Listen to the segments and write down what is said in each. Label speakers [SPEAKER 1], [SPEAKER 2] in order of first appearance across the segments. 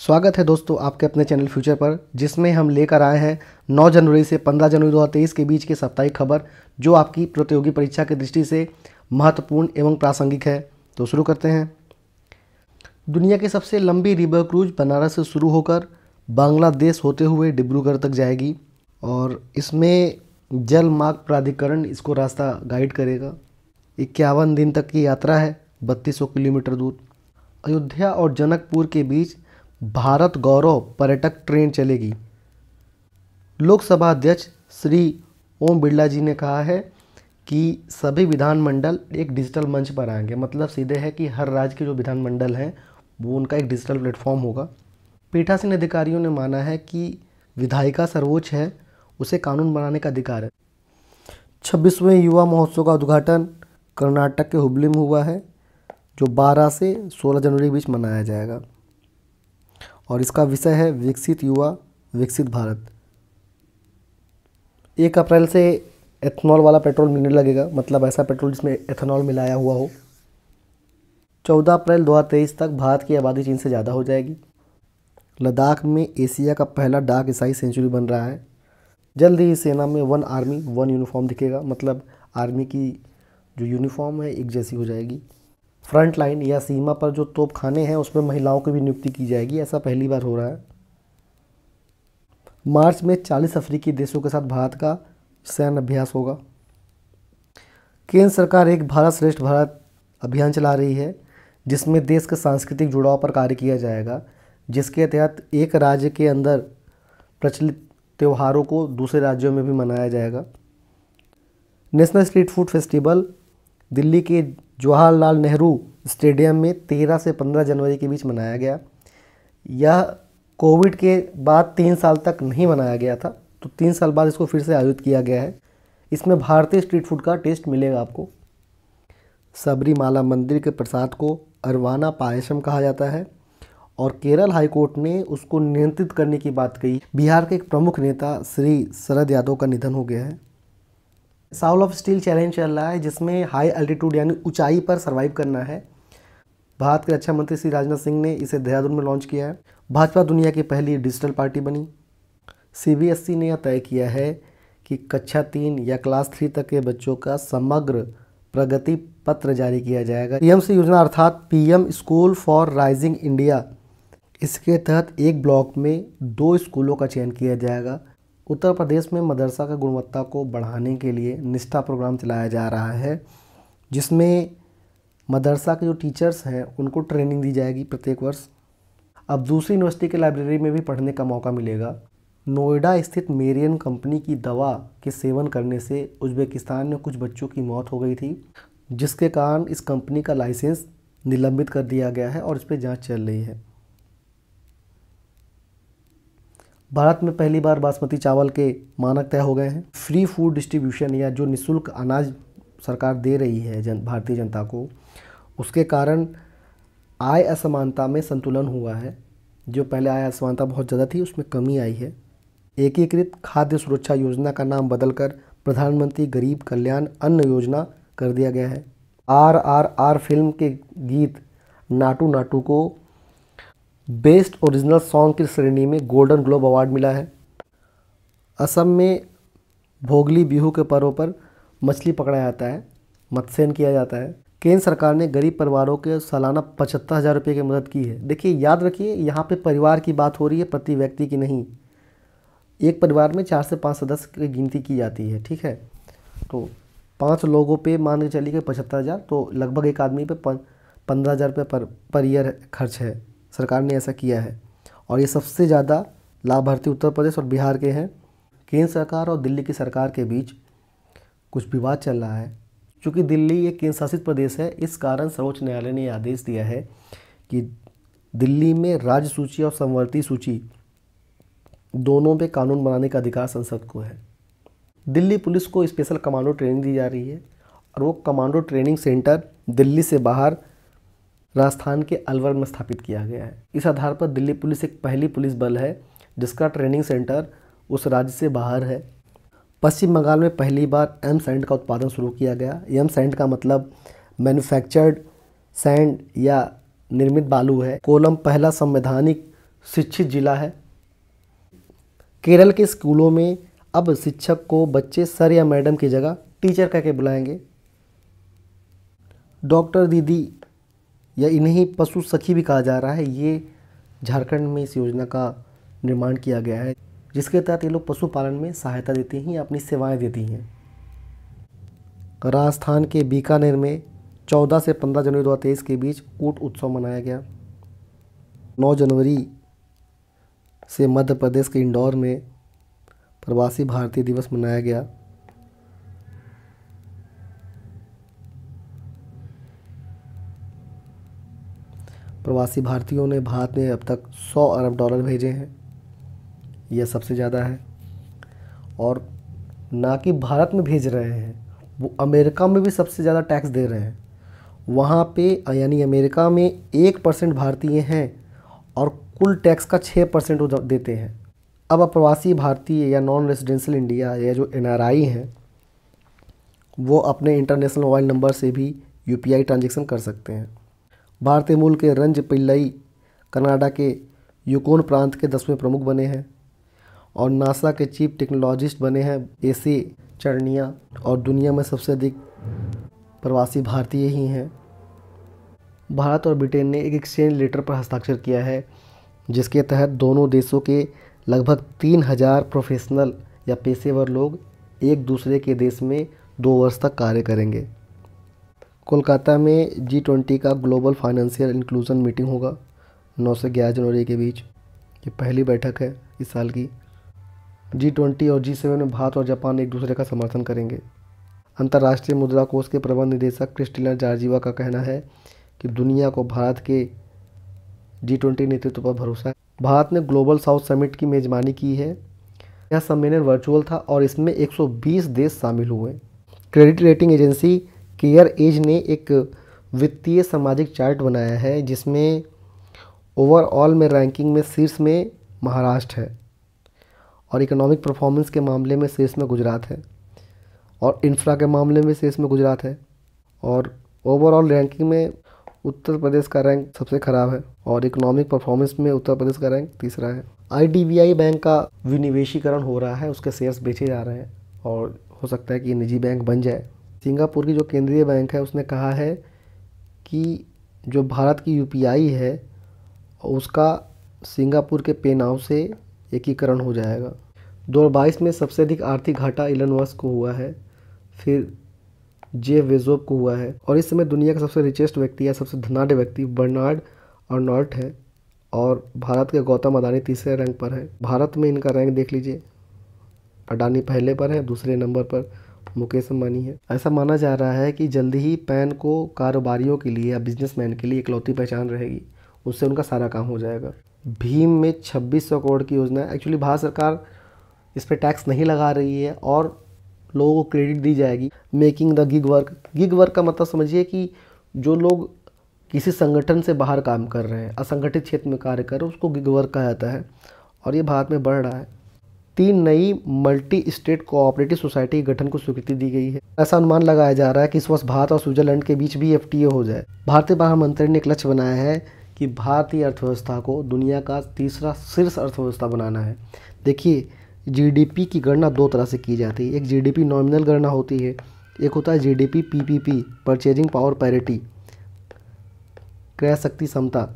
[SPEAKER 1] स्वागत है दोस्तों आपके अपने चैनल फ्यूचर पर, जिसमें हम लेकर आए हैं 9 जनवरी से 15 जनवरी 2023 के बीच की साप्ताहिक खबर, जो आपकी प्रतियोगी परीक्षा की दृष्टि से महत्वपूर्ण एवं प्रासंगिक है। तो शुरू करते हैं। दुनिया की सबसे लंबी रिवर क्रूज बनारस से शुरू होकर बांग्लादेश होते हुए डिब्रूगढ़ तक जाएगी और इसमें जल मार्ग प्राधिकरण इसको रास्ता गाइड करेगा। 51 दिन तक की यात्रा है, 3200 किलोमीटर दूर। अयोध्या और जनकपुर के बीच भारत गौरव पर्यटक ट्रेन चलेगी। लोकसभा अध्यक्ष श्री ओम बिरला जी ने कहा है कि सभी विधानमंडल एक डिजिटल मंच पर आएंगे। मतलब सीधे है कि हर राज्य के जो विधानमंडल हैं वो उनका एक डिजिटल प्लेटफॉर्म होगा। पीठासीन अधिकारियों ने माना है कि विधायिका सर्वोच्च है, उसे कानून बनाने का अधिकार है। 26वें युवा महोत्सव का उद्घाटन कर्नाटक के हुबली में हुआ है, जो 12 से 16 जनवरी के बीच मनाया जाएगा और इसका विषय है विकसित युवा विकसित भारत। 1 अप्रैल से एथनॉल वाला पेट्रोल मिलने लगेगा, मतलब ऐसा पेट्रोल जिसमें एथनॉल मिलाया हुआ हो। 14 अप्रैल 2023 तक भारत की आबादी चीन से ज़्यादा हो जाएगी। लद्दाख में एशिया का पहला डार्क स्काई सेंचुरी बन रहा है। जल्द ही सेना में 1 आर्मी 1 यूनिफॉर्म दिखेगा, मतलब आर्मी की जो यूनिफॉर्म है एक जैसी हो जाएगी। फ्रंट लाइन या सीमा पर जो तोप खाने हैं उसमें महिलाओं की भी नियुक्ति की जाएगी, ऐसा पहली बार हो रहा है। मार्च में 40 अफ्रीकी देशों के साथ भारत का सैन्य अभ्यास होगा। केंद्र सरकार एक भारत श्रेष्ठ भारत अभियान चला रही है, जिसमें देश के सांस्कृतिक जुड़ाव पर कार्य किया जाएगा, जिसके तहत एक राज्य के अंदर प्रचलित त्योहारों को दूसरे राज्यों में भी मनाया जाएगा। National street food festival Delhi के जवाहरलाल नेहरू स्टेडियम में 13 से 15 जनवरी के बीच मनाया गया। यह कोविड के बाद 3 साल तक नहीं मनाया गया था, तो 3 साल बाद इसको फिर से आयोजित किया गया है। इसमें भारतीय स्ट्रीट फूड का टेस्ट मिलेगा आपको। सबरीमाला मंदिर के प्रसाद को अरवाना पायसम कहा जाता है और केरल हाईकोर्ट ने उसको नियंत्रित करने की बात कही। बिहार के एक प्रमुख नेता श्री शरद यादव का निधन हो गया है। साउल ऑफ स्टील चैलेंज चल रहा है, जिसमें हाई एल्टीट्यूड यानी ऊंचाई पर सर्वाइव करना है। भारत के रक्षा मंत्री श्री राजनाथ सिंह ने इसे देहरादून में लॉन्च किया है। भाजपा दुनिया की पहली डिजिटल पार्टी बनी। सीबीएसई ने यह तय किया है कि कक्षा 3 या क्लास 3 तक के बच्चों का समग्र प्रगति पत्र जारी किया जाएगा। पीएमसी योजना अर्थात PM school for rising India, इसके तहत एक ब्लॉक में 2 स्कूलों का चयन किया जाएगा। उत्तर प्रदेश में मदरसा की गुणवत्ता को बढ़ाने के लिए निष्ठा प्रोग्राम चलाया जा रहा है, जिसमें मदरसा के जो टीचर्स हैं उनको ट्रेनिंग दी जाएगी प्रत्येक वर्ष। अब दूसरी यूनिवर्सिटी के लाइब्रेरी में भी पढ़ने का मौका मिलेगा। नोएडा स्थित मेरियन कंपनी की दवा के सेवन करने से उज्बेकिस्तान में कुछ बच्चों की मौत हो गई थी, जिसके कारण इस कंपनी का लाइसेंस निलंबित कर दिया गया है और इस पर जाँच चल रही है। भारत में पहली बार बासमती चावल के मानक तय हो गए हैं। फ्री फूड डिस्ट्रीब्यूशन या जो निःशुल्क अनाज सरकार दे रही है भारतीय जनता को, उसके कारण आय असमानता में संतुलन हुआ है। जो पहले आय असमानता बहुत ज़्यादा थी उसमें कमी आई है। एकीकृत खाद्य सुरक्षा योजना का नाम बदलकर प्रधानमंत्री गरीब कल्याण अन्न योजना कर दिया गया है। RRR फिल्म के गीत नाटू नाटू को बेस्ट ओरिजिनल सॉन्ग की श्रेणी में गोल्डन ग्लोब अवार्ड मिला है। असम में भोगली बिहू के पर्व पर मछली पकड़ा जाता है, मत्स्यन किया जाता है। केंद्र सरकार ने गरीब परिवारों के सालाना 75,000 रुपये की मदद की है। देखिए, याद रखिए, यहाँ पे परिवार की बात हो रही है, प्रति व्यक्ति की नहीं। एक परिवार में 4 से 5 सदस्य की गिनती की जाती है, ठीक है। तो 5 लोगों पे मान के चलिए 75,000, तो लगभग एक आदमी पे 15,000 रुपये पर ईयर खर्च है। सरकार ने ऐसा किया है और ये सबसे ज़्यादा लाभार्थी उत्तर प्रदेश और बिहार के हैं। केंद्र सरकार और दिल्ली की सरकार के बीच कुछ विवाद चल रहा है। चूँकि दिल्ली एक केंद्र शासित प्रदेश है, इस कारण सर्वोच्च न्यायालय ने आदेश दिया है कि दिल्ली में राज्य सूची और समवर्ती सूची दोनों पे कानून बनाने का अधिकार संसद को है। दिल्ली पुलिस को स्पेशल कमांडो ट्रेनिंग दी जा रही है और वो कमांडो ट्रेनिंग सेंटर दिल्ली से बाहर राजस्थान के अलवर में स्थापित किया गया है। इस आधार पर दिल्ली पुलिस एक पहली पुलिस बल है जिसका ट्रेनिंग सेंटर उस राज्य से बाहर है। पश्चिम बंगाल में पहली बार एम सैंड का उत्पादन शुरू किया गया। एम सैंड का मतलब मैन्युफैक्चर्ड सैंड या निर्मित बालू है। कोलम पहला संवैधानिक शिक्षित जिला है। केरल के स्कूलों में अब शिक्षक को बच्चे सर या मैडम की जगह टीचर कह के बुलाएंगे। डॉक्टर दीदी या इन्हें पशु सखी भी कहा जा रहा है, ये झारखंड में इस योजना का निर्माण किया गया है, जिसके तहत ये लोग पशुपालन में सहायता देती हैं, अपनी सेवाएं देती हैं। राजस्थान के बीकानेर में 14 से 15 जनवरी 2023 के बीच ऊँट उत्सव मनाया गया। 9 जनवरी से मध्य प्रदेश के इंदौर में प्रवासी भारतीय दिवस मनाया गया। प्रवासी भारतीयों ने भारत में अब तक 100 अरब डॉलर भेजे हैं, यह सबसे ज़्यादा है। और ना कि भारत में भेज रहे हैं, वो अमेरिका में भी सबसे ज़्यादा टैक्स दे रहे हैं। वहाँ पे यानी अमेरिका में 1% भारतीय हैं और कुल टैक्स का 6% वो देते हैं। अब प्रवासी भारतीय या नॉन रेजिडेंशियल इंडिया या जो NRI हैं, वो अपने इंटरनेशनल मोबाइल नंबर से भी UPI ट्रांजैक्शन कर सकते हैं। भारतीय मूल के रंज पिल्लई कनाडा के यूकोन प्रांत के 10वें प्रमुख बने हैं और नासा के चीफ टेक्नोलॉजिस्ट बने हैं AC चरनिया। और दुनिया में सबसे अधिक प्रवासी भारतीय ही हैं। भारत और ब्रिटेन ने एक एक्सचेंज लेटर पर हस्ताक्षर किया है, जिसके तहत दोनों देशों के लगभग 3000 प्रोफेशनल या पेशेवर लोग एक दूसरे के देश में 2 वर्ष तक कार्य करेंगे। कोलकाता में G20 का ग्लोबल फाइनेंशियल इंक्लूजन मीटिंग होगा 9 से 11 जनवरी के बीच। ये पहली बैठक है इस साल की। G20 और G7 में भारत और जापान एक दूसरे का समर्थन करेंगे। अंतर्राष्ट्रीय मुद्रा कोष के प्रबंध निदेशक क्रिस्टिना जॉर्जिवा का कहना है कि दुनिया को भारत के G20 नेतृत्व पर भरोसा है। भारत ने ग्लोबल साउथ समिट की मेज़बानी की है। यह सम्मेलन वर्चुअल था और इसमें 120 देश शामिल हुए। Credit rating agency CareEdge ने एक वित्तीय सामाजिक चार्ट बनाया है, जिसमें ओवरऑल में रैंकिंग में शीर्ष में महाराष्ट्र है और इकोनॉमिक परफॉर्मेंस के मामले में शीर्ष में गुजरात है और इंफ्रा के मामले में शीर्ष में गुजरात है और ओवरऑल रैंकिंग में उत्तर प्रदेश का रैंक सबसे ख़राब है और इकोनॉमिक परफॉर्मेंस में उत्तर प्रदेश का रैंक तीसरा है। IDBI बैंक का विनिवेशीकरण हो रहा है, उसके शेयर्स बेचे जा रहे हैं और हो सकता है कि ये निजी बैंक बन जाए। सिंगापुर की जो केंद्रीय बैंक है उसने कहा है कि जो भारत की UPI है उसका सिंगापुर के पे नाउ से एकीकरण हो जाएगा। 2022 में सबसे अधिक आर्थिक घाटा इलन मस्क को हुआ है, फिर जेफ बेजोस को हुआ है और इस समय दुनिया का सबसे रिचेस्ट व्यक्ति या सबसे धनाढ्य व्यक्ति बर्नार्ड अर्नॉल्ट है और भारत के गौतम अडानी तीसरे रैंक पर है। भारत में इनका रैंक देख लीजिए, अडानी पहले पर है, दूसरे नंबर पर मुकेश अंबानी है। ऐसा माना जा रहा है कि जल्दी ही पैन को कारोबारियों के लिए या बिजनेसमैन के लिए इकलौती पहचान रहेगी, उससे उनका सारा काम हो जाएगा। भीम में 2600 करोड़ की योजना है। एक्चुअली भारत सरकार इस पर टैक्स नहीं लगा रही है और लोगों को क्रेडिट दी जाएगी। मेकिंग द गिग वर्क का मतलब समझिए कि जो लोग किसी संगठन से बाहर काम कर रहे हैं, असंगठित क्षेत्र में कार्य कर रहे हैं, उसको गिग वर्क कहा जाता है और ये भारत में बढ़ रहा है। 3 नई मल्टी स्टेट कोऑपरेटिव सोसाइटी के गठन को स्वीकृति दी गई है। ऐसा अनुमान लगाया जा रहा है कि इस वर्ष भारत और स्विट्जरलैंड के बीच भी FTA हो जाए। भारतीय प्रधानमंत्री ने एक लक्ष्य बनाया है कि भारतीय अर्थव्यवस्था को दुनिया का तीसरा शीर्ष अर्थव्यवस्था बनाना है। देखिए, GDP की गणना 2 तरह से की जाती है। एक GDP नॉमिनल गणना होती है, एक होता है GDP PPP purchasing power parity, क्रय शक्ति समता।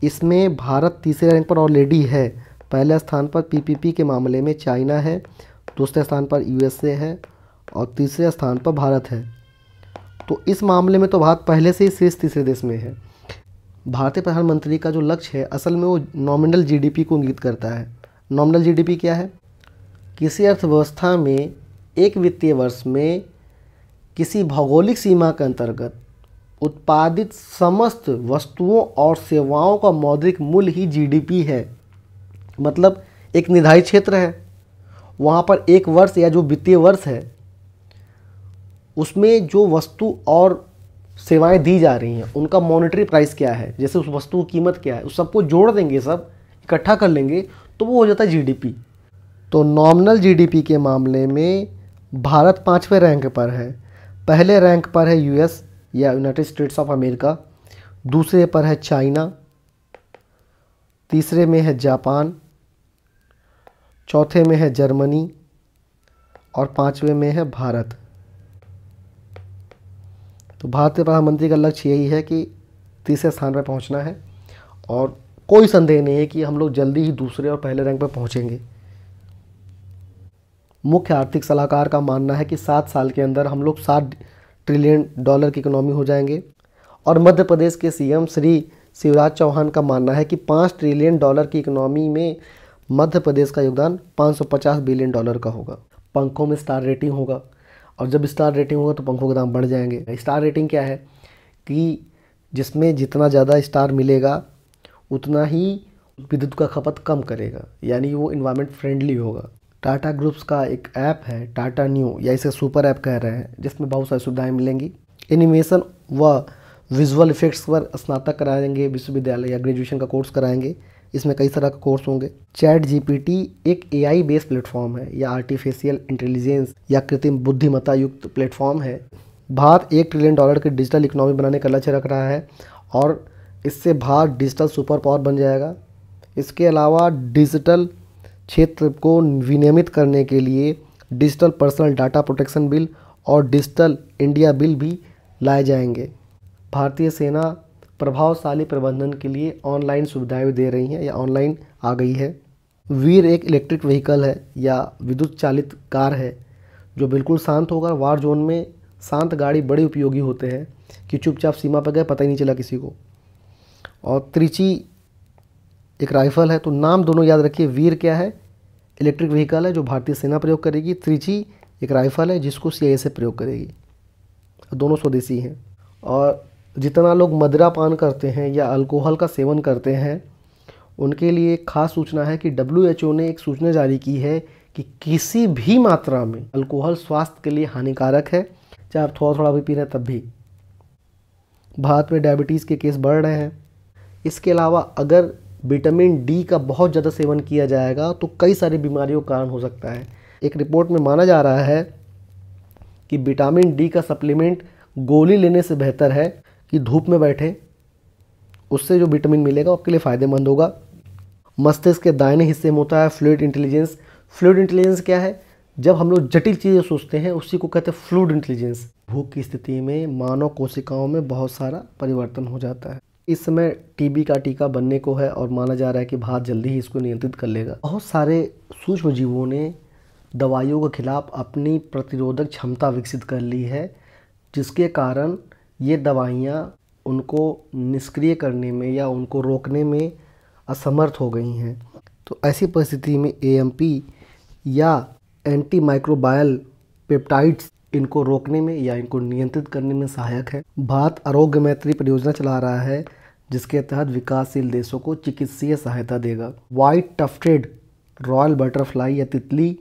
[SPEAKER 1] इसमें भारत तीसरे रैंक पर ऑलरेडी है। पहले स्थान पर PPP के मामले में चाइना है, दूसरे स्थान पर USA है और तीसरे स्थान पर भारत है। तो इस मामले में तो भारत पहले से ही शीर्ष तीसरे देश में है। भारतीय प्रधानमंत्री का जो लक्ष्य है असल में वो नॉमिनल GDP को इंगित करता है। नॉमिनल GDP क्या है? किसी अर्थव्यवस्था में एक वित्तीय वर्ष में किसी भौगोलिक सीमा के अंतर्गत उत्पादित समस्त वस्तुओं और सेवाओं का मौद्रिक मूल्य ही GDP है। मतलब एक निर्धारित क्षेत्र है, वहाँ पर एक वर्ष या जो वित्तीय वर्ष है उसमें जो वस्तु और सेवाएं दी जा रही हैं उनका मॉनेटरी प्राइस क्या है, जैसे उस वस्तु की कीमत क्या है, उस सबको जोड़ देंगे, सब इकट्ठा कर लेंगे तो वो हो जाता है GDP। तो नॉमिनल GDP के मामले में भारत 5वें रैंक पर है। पहले रैंक पर है US या यूनाइटेड स्टेट्स ऑफ अमेरिका, दूसरे पर है चाइना तीसरे में है जापान, चौथे में है जर्मनी और पांचवें में है भारत। तो भारतीय प्रधानमंत्री का लक्ष्य यही है कि तीसरे स्थान पर पहुंचना है और कोई संदेह नहीं है कि हम लोग जल्दी ही दूसरे और पहले रैंक पर पहुंचेंगे। मुख्य आर्थिक सलाहकार का मानना है कि 7 साल के अंदर हम लोग $7 ट्रिलियन की इकोनॉमी हो जाएंगे। और मध्य प्रदेश के सीएम श्री शिवराज चौहान का मानना है कि $5 ट्रिलियन की इकोनॉमी में मध्य प्रदेश का योगदान $550 बिलियन का होगा। पंखों में स्टार रेटिंग होगा और जब स्टार रेटिंग होगा तो पंखों के दाम बढ़ जाएंगे। स्टार रेटिंग क्या है कि जिसमें जितना ज़्यादा स्टार मिलेगा उतना ही विद्युत का खपत कम करेगा, यानी वो इन्वायरमेंट फ्रेंडली होगा। टाटा ग्रुप्स का एक ऐप है टाटा न्यू, या इसे सुपर ऐप कह रहे हैं, जिसमें बहुत सारी सुविधाएं मिलेंगी। एनिमेशन व विजुअल इफेक्ट्स पर स्नातक कराएंगे विश्वविद्यालय या ग्रेजुएशन का कोर्स कराएंगे। इसमें कई तरह का कोर्स होंगे। चैट जीपीटी एक एआई बेस्ड प्लेटफॉर्म है या आर्टिफिशियल इंटेलिजेंस या कृत्रिम बुद्धिमत्ता युक्त प्लेटफॉर्म है। भारत $1 ट्रिलियन की डिजिटल इकोनॉमी बनाने का लक्ष्य रख रहा है और इससे भारत डिजिटल सुपर पावर बन जाएगा। इसके अलावा डिजिटल क्षेत्र को विनियमित करने के लिए digital personal data protection bill और डिजिटल इंडिया बिल भी लाए जाएंगे। भारतीय सेना प्रभावशाली प्रबंधन के लिए ऑनलाइन सुविधाएं भी दे रही हैं या ऑनलाइन आ गई है। वीर एक इलेक्ट्रिक व्हीकल है या विद्युत चालित कार है जो बिल्कुल शांत होगा। वार जोन में शांत गाड़ी बड़े उपयोगी होते हैं कि चुपचाप सीमा पर गए, पता ही नहीं चला किसी को। और त्रिची एक राइफल है। तो नाम दोनों याद रखिए, वीर क्या है, इलेक्ट्रिक व्हीकल है जो भारतीय सेना प्रयोग करेगी। त्रिची एक राइफल है जिसको सीआईएसएफ प्रयोग करेगी। दोनों स्वदेशी हैं। और जितना लोग मदिरा पान करते हैं या अल्कोहल का सेवन करते हैं उनके लिए एक खास सूचना है कि WHO ने एक सूचना जारी की है कि किसी भी मात्रा में अल्कोहल स्वास्थ्य के लिए हानिकारक है, चाहे आप थोड़ा थोड़ा भी पी रहे हैं तब भी। भारत में डायबिटीज़ के केस बढ़ रहे हैं। इसके अलावा अगर विटामिन डी का बहुत ज़्यादा सेवन किया जाएगा तो कई सारी बीमारियों का कारण हो सकता है। एक रिपोर्ट में माना जा रहा है कि विटामिन डी का सप्लीमेंट गोली लेने से बेहतर है कि धूप में बैठे, उससे जो विटामिन मिलेगा आपके लिए फ़ायदेमंद होगा। मस्तिष्क के दाहिने हिस्से में होता है फ्लूइड इंटेलिजेंस। फ्लूइड इंटेलिजेंस क्या है? जब हम लोग जटिल चीज़ें सोचते हैं उसी को कहते हैं फ्लूइड इंटेलिजेंस। भूख की स्थिति में मानव कोशिकाओं में बहुत सारा परिवर्तन हो जाता है। इस समय टीबी का टीका बनने को है और माना जा रहा है कि भारत जल्दी ही इसको नियंत्रित कर लेगा। बहुत सारे सूक्ष्म जीवों ने दवाइयों के खिलाफ अपनी प्रतिरोधक क्षमता विकसित कर ली है, जिसके कारण ये दवाइयाँ उनको निष्क्रिय करने में या उनको रोकने में असमर्थ हो गई हैं। तो ऐसी परिस्थिति में AMP या एंटी माइक्रोबायल पेप्टाइड्स इनको रोकने में या इनको नियंत्रित करने में सहायक है। भारत आरोग्य मैत्री परियोजना चला रहा है जिसके तहत विकासशील देशों को चिकित्सीय सहायता देगा। व्हाइट टफ्टेड रॉयल बटरफ्लाई या तितली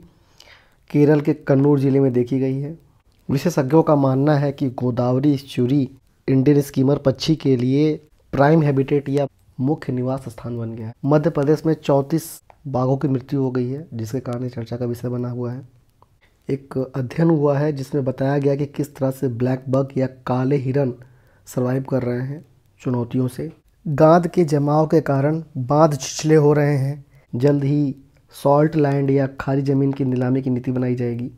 [SPEAKER 1] केरल के कन्नूर जिले में देखी गई है। विशेषज्ञों का मानना है कि गोदावरी इस्चुरी इंडियन स्कीमर पक्षी के लिए प्राइम हैबिटेट या मुख्य निवास स्थान बन गया है। मध्य प्रदेश में 34 बाघों की मृत्यु हो गई है जिसके कारण चर्चा का विषय बना हुआ है। एक अध्ययन हुआ है जिसमें बताया गया कि किस तरह से ब्लैक बग या काले हिरन सर्वाइव कर रहे हैं चुनौतियों से। गाद के जमाव के कारण बांध छिछले हो रहे हैं। जल्द ही सॉल्ट लैंड या खारी ज़मीन की नीलामी की नीति बनाई जाएगी।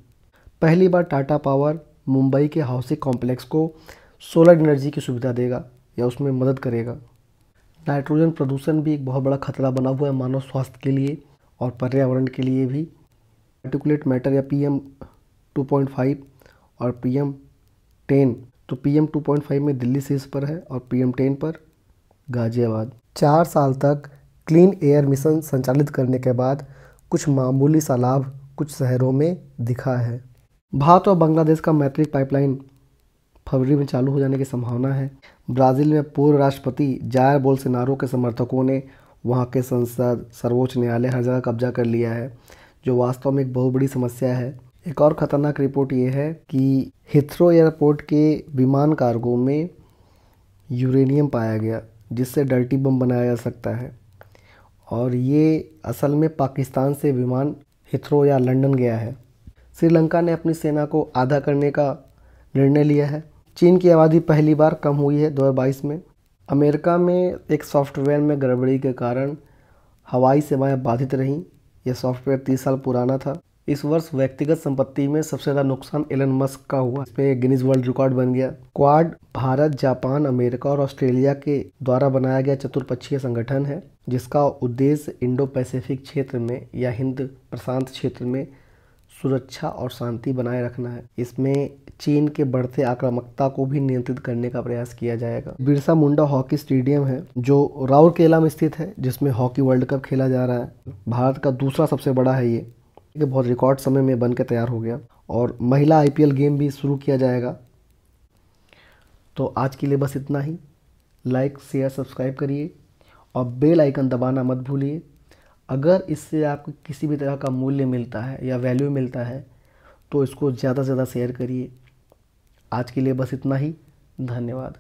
[SPEAKER 1] पहली बार टाटा पावर मुंबई के हाउसिंग कॉम्प्लेक्स को सोलर एनर्जी की सुविधा देगा या उसमें मदद करेगा। नाइट्रोजन प्रदूषण भी एक बहुत बड़ा खतरा बना हुआ है मानव स्वास्थ्य के लिए और पर्यावरण के लिए भी। पार्टिकुलेट मैटर या PM 2.5 और PM 10, तो PM 2.5 में दिल्ली शीर्ष पर है और PM 10 पर गाजियाबाद। 4 साल तक क्लीन एयर मिशन संचालित करने के बाद कुछ मामूली सा लाभ कुछ शहरों में दिखा है। भारत और बांग्लादेश का मैत्री पाइपलाइन फरवरी में चालू हो जाने की संभावना है। ब्राज़ील में पूर्व राष्ट्रपति जायर बोल्सोनारो के समर्थकों ने वहां के संसद, सर्वोच्च न्यायालय हर जगह कब्जा कर लिया है, जो वास्तव में एक बहुत बड़ी समस्या है। एक और ख़तरनाक रिपोर्ट ये है कि हिथ्रो एयरपोर्ट के विमान कार्गो में यूरेनियम पाया गया जिससे डर्टी बम बनाया जा सकता है और ये असल में पाकिस्तान से विमान हिथ्रो या लंदन गया है। श्रीलंका ने अपनी सेना को आधा करने का निर्णय लिया है। चीन की आबादी पहली बार कम हुई है 2022 में। अमेरिका में एक सॉफ्टवेयर में गड़बड़ी के कारण हवाई सेवाएं बाधित रहीं। यह सॉफ्टवेयर 30 साल पुराना था। इस वर्ष व्यक्तिगत संपत्ति में सबसे ज़्यादा नुकसान एलन मस्क का हुआ। इस पे गिनीज वर्ल्ड रिकॉर्ड बन गया। क्वाड भारत, जापान, अमेरिका और ऑस्ट्रेलिया के द्वारा बनाया गया चतुर्पक्षीय संगठन है, जिसका उद्देश्य इंडो पैसिफिक क्षेत्र में या हिंद प्रशांत क्षेत्र में सुरक्षा और शांति बनाए रखना है। इसमें चीन के बढ़ते आक्रामकता को भी नियंत्रित करने का प्रयास किया जाएगा। बिरसा मुंडा हॉकी स्टेडियम है जो राउरकेला में स्थित है, जिसमें हॉकी वर्ल्ड कप खेला जा रहा है। भारत का दूसरा सबसे बड़ा है ये बहुत रिकॉर्ड समय में बन के तैयार हो गया। और महिला IPL गेम भी शुरू किया जाएगा। तो आज के लिए बस इतना ही। लाइक, शेयर, सब्सक्राइब करिए और बेल आइकन दबाना मत भूलिए। अगर इससे आपको किसी भी तरह का मूल्य मिलता है या वैल्यू मिलता है तो इसको ज़्यादा से ज़्यादा शेयर करिए। आज के लिए बस इतना ही। धन्यवाद।